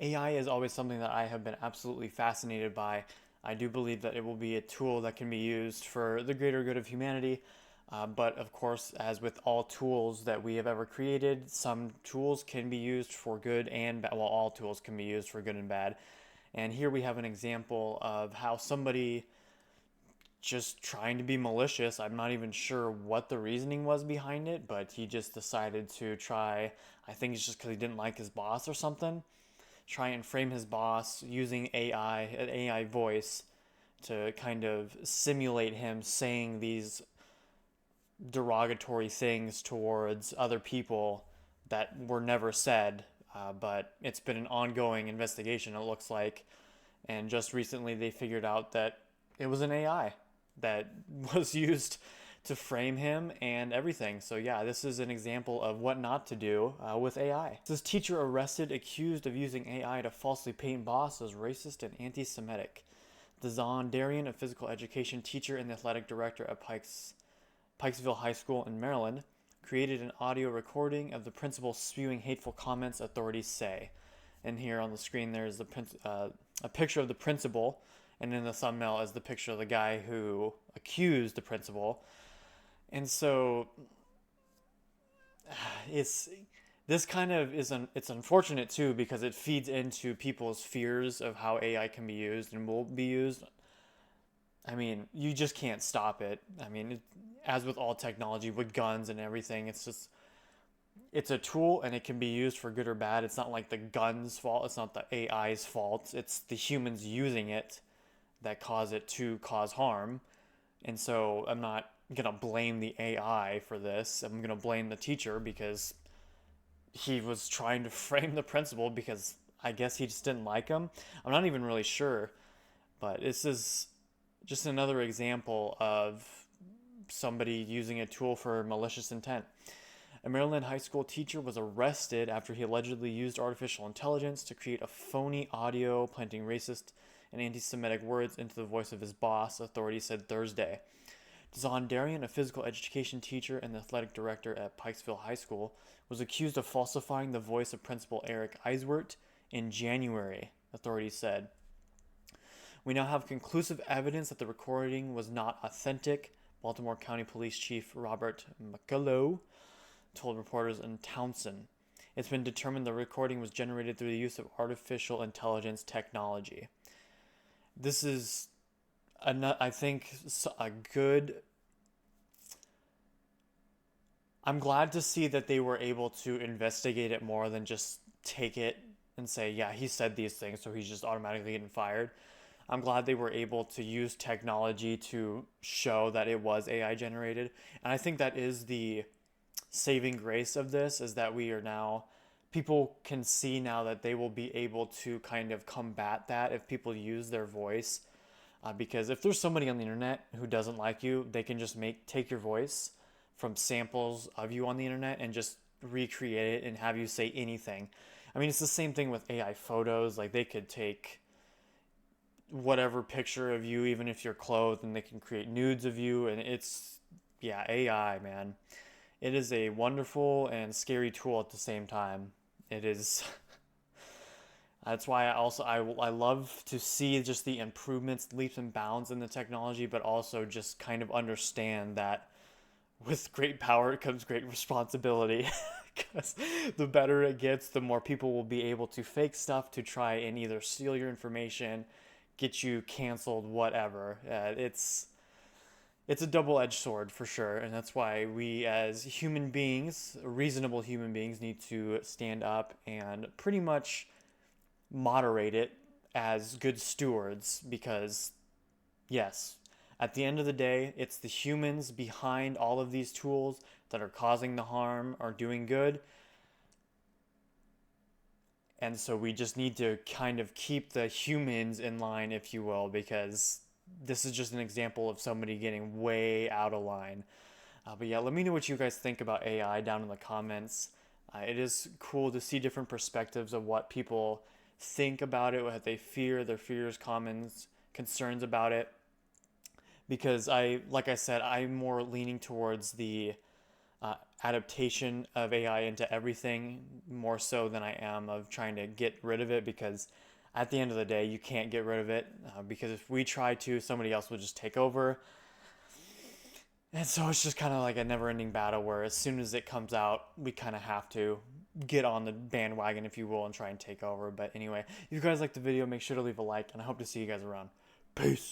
AI is always something that I have been absolutely fascinated by. I do believe that it will be a tool that can be used for the greater good of humanity. But of course, as with all tools that we have ever created, some tools can be used for good and bad. Well, all tools can be used for good and bad. And here we have an example of how somebody just trying to be malicious. I'm not even sure what the reasoning was behind it, but he just decided to try. I think it's just because he didn't like his boss or something. Try and frame his boss using an AI voice to kind of simulate him saying these derogatory things towards other people that were never said. But it's been an ongoing investigation, it looks like. And just recently they figured out that it was an AI that was used to frame him and everything. So yeah, this is an example of what not to do with AI. This teacher arrested accused of using AI to falsely paint boss as racist and anti-Semitic. Dazon Darian, a physical education teacher and the athletic director at Pikesville High School in Maryland, created an audio recording of the principal spewing hateful comments, authorities say. And here on the screen, there's a picture of the principal, and in the thumbnail is the picture of the guy who accused the principal. And so it's this kind of it's unfortunate too because it feeds into people's fears of how AI can be used and will be used. I mean, you just can't stop it. I mean, as with all technology, with guns and everything, it's a tool and it can be used for good or bad. It's not like the gun's fault. It's not the AI's fault. It's the humans using it that cause it to cause harm. And so I'm not going to blame the AI for this. I'm going to blame the teacher because he was trying to frame the principal because I guess he just didn't like him. I'm not even really sure. But this is just another example of somebody using a tool for malicious intent. A Maryland high school teacher was arrested after he allegedly used artificial intelligence to create a phony audio planting racist and anti Semitic words into the voice of his boss, authorities said Thursday. Zon Darian, a physical education teacher and the athletic director at Pikesville High School, was accused of falsifying the voice of Principal Eric Eiswert in January, authorities said. We now have conclusive evidence that the recording was not authentic, Baltimore County Police Chief Robert McCullough told reporters in Townsend. It's been determined the recording was generated through the use of artificial intelligence technology. This is, I think, a good. I'm glad to see that they were able to investigate it more than just take it and say, yeah, he said these things, so he's just automatically getting fired. I'm glad they were able to use technology to show that it was AI generated. And I think that is the saving grace of this is that we are now people can see now that they will be able to kind of combat that if people use their voice because if there's somebody on the internet who doesn't like you, they can just take your voice from samples of you on the internet and just recreate it and have you say anything. I mean, it's the same thing with AI photos. Like they could take whatever picture of you, even if you're clothed, and they can create nudes of you. And it's, yeah, AI, man. It is a wonderful and scary tool at the same time. It is. That's why I love to see just the improvements, leaps and bounds in the technology, but also just kind of understand that with great power comes great responsibility. Because the better it gets, the more people will be able to fake stuff to try and either steal your information, get you canceled, whatever. It's a double-edged sword for sure, and that's why we as human beings, reasonable human beings, need to stand up and pretty much moderate it as good stewards because yes, at the end of the day, it's the humans behind all of these tools that are causing the harm or doing good. And so we just need to kind of keep the humans in line, if you will, because this is just an example of somebody getting way out of line. But yeah, let me know what you guys think about AI down in the comments. It is cool to see different perspectives of what people think about it, what they fear, their fears, comments, concerns about it. Because like I said, I'm more leaning towards the adaptation of AI into everything more so than I am of trying to get rid of it, because at the end of the day, you can't get rid of it, because if we try to, somebody else will just take over. And so it's just kind of like a never ending battle where as soon as it comes out, we kind of have to get on the bandwagon, if you will, and try and take over. But anyway, if you guys liked the video, make sure to leave a like, and I hope to see you guys around. Peace.